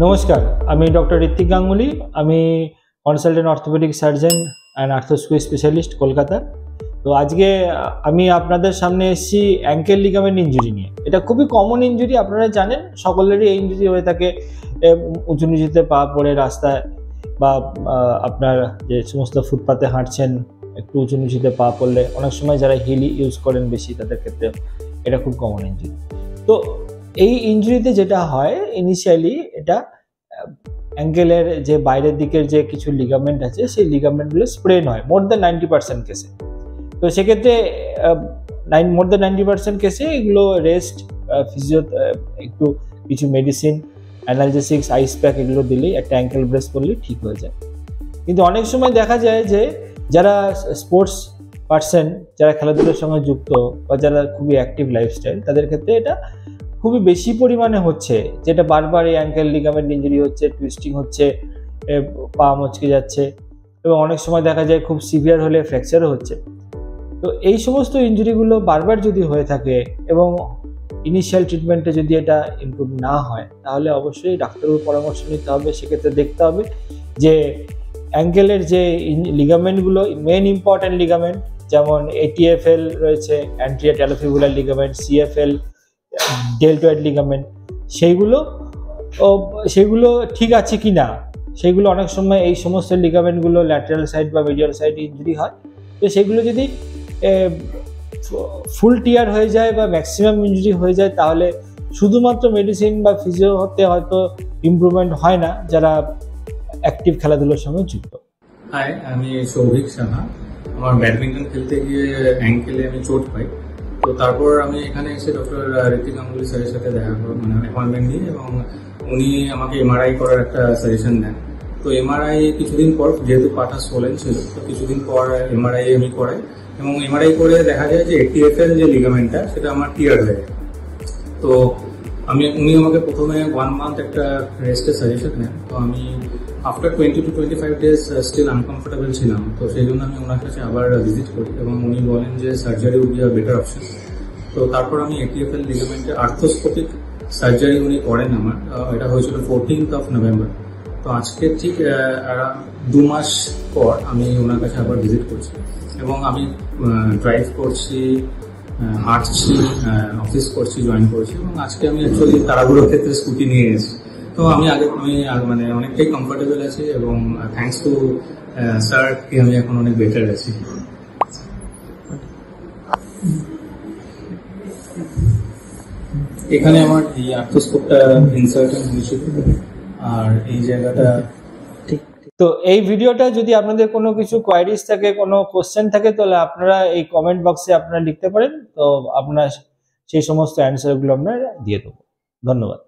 নমস্কার, আমি ডক্টর ঋত্বিক গাঙ্গুলি। আমি consultant orthopaedic surgeon and arthroscopy specialist, Kolkata. তো আজকে আমি আপনাদের সামনে এসেছি অ্যাঙ্কেল লিগামেন্ট ইনজুরি নিয়ে। এটা খুবই কমন ইনজুরি, আপনারা জানেন, সকলেরই এই ইনজুরি হয়ে থাকে। উঁচু নিচুতে পা পড়ে রাস্তায় বা আপনার যে সমস্ত ফুটপাতে হাঁটছেন, একটু উঁচু নিচুতে পা পড়লে, অনেক সময় যারা হিল ইউজ করেন বেশি, তাদের ক্ষেত্রে এটা খুব কমন ইনজুরি। তো এই ইনজুরিতে যেটা হয়, ইনিশিয়ালি এটা অ্যাঙ্কেলের যে বাইরের দিকের যে কিছু লিগামেন্ট আছে, সেই লিগামেন্টগুলো স্প্রেন হয় মোর দ্যান 90% কেসে। তো সেক্ষেত্রে মোর দ্যান 90% কেসে এগুলো রেস্ট, ফিজিও, একটু কিছু মেডিসিন, অ্যানালজেসিক্স, আইস প্যাক এগুলো দিলেই, একটা অ্যাঙ্কেল ব্রেস করলেই ঠিক হয়ে যায়। কিন্তু অনেক সময় দেখা যায় যে যারা স্পোর্টস পার্সন, যারা খেলাধুলার সঙ্গে যুক্ত বা যারা খুবই অ্যাক্টিভ লাইফস্টাইল, তাদের ক্ষেত্রে এটা খুবই বেশি পরিমাণে হচ্ছে, যেটা বারবার এই অ্যাঙ্কেল লিগামেন্ট ইনজুরি হচ্ছে, টুইস্টিং হচ্ছে, পা মচকে যাচ্ছে, এবং অনেক সময় দেখা যায় খুব সিভিয়ার হলে ফ্র্যাকচারও হচ্ছে। তো এই সমস্ত ইনজুরিগুলো বারবার যদি হয়ে থাকে এবং ইনিশিয়াল ট্রিটমেন্টে যদি এটা ইমপ্রুভ না হয়, তাহলে অবশ্যই ডাক্তারের পরামর্শ নিতে হবে। সেক্ষেত্রে দেখতে হবে যে অ্যাঙ্কেলের যে লিগামেন্টগুলো, মেন ইম্পর্ট্যান্ট লিগামেন্ট, যেমন ATFL রয়েছে, anterior talofibular ligament, CFL, deltoid ligament, সেগুলো ঠিক আছে কি না, সেগুলো অনেক সময় এই সমস্ত লিগামেন্টগুলো ল্যাটারাল সাইড বা মিডিয়াল সাইড ইনজুরি হয়। তো সেগুলো যদি ফুল টিয়ার হয়ে যায় বা ম্যাক্সিমাম ইনজুরি হয়ে যায়, তাহলে শুধুমাত্র মেডিসিন বা ফিজিও হতে হয়তো ইমপ্রুভমেন্ট হয় না, যারা অ্যাক্টিভ খেলাধুলার সঙ্গে যুক্ত। হাই, আমি সৌভিক সাহা। আমার ব্যাডমিন্টন খেলতে গিয়ে অ্যাঙ্কেলে আমি চোট পাই। তো তারপর আমি এখানে এসে ডক্টর ঋত্বিক গাঙ্গুলি স্যারের সাথে দেখা করব, অ্যাপয়েন্টমেন্ট নিই, এবং উনি আমাকে MRI করার একটা সাজেশন দেন। তো MRI কিছুদিন পর, যেহেতু পাটা সোলেন ছিল, তো কিছুদিন পর MRI আমি করাই, এবং MRI করে দেখা যায় যে ATFL যে লিগামেন্টটা, সেটা আমার টিয়ার হয়ে যায়। তো উনি আমাকে প্রথমে 1 মান্থ একটা রেস্টের সাজেশন নেন। তো আমি after 20 to 25 days still uncomfortable ছিলাম। তো সেই জন্য আমি ওনার কাছে আবার ভিজিট করি, এবং উনি বলেন যে surgery would be a better option. তো তারপর আমি ATFL লিগামেন্টের আর্থ্রোস্কোপিক সার্জারি উনি করেন আমার। এটা হয়েছিল 14th of November। তো আজকে ঠিক 2 মাস পর আমি ওনার কাছে আবার ভিজিট করছি, এবং আমি ড্রাইভ করছি, হাঁটছি, অফিস করছি, জয়েন করছি, এবং আজকে আমি অ্যাকচুয়ালি তাড়াহুড়োর ক্ষেত্রে স্কুটি নিয়ে এসেছি। তো আমি অনেকটাই কমফোর্টেবল আছি, এবং থ্যাঙ্কস টু স্যার কি আমি এখন অনেক বেটার আছি। এখানে আমার এই আর্থ্রোস্কোপটা ইনসার্টেন হয়েছিল, আর এই জায়গাটা ঠিক। তো এই ভিডিওটা যদি আপনাদের কোনো কিছু কোয়ারিজ থাকে, কোনো কোশ্চেন থাকে, তাহলে আপনারা এই কমেন্ট বক্সে আপনারা লিখতে পারেন। তো আপনার সেই সমস্ত অ্যান্সারগুলো আমরা দিয়ে দেবো। ধন্যবাদ।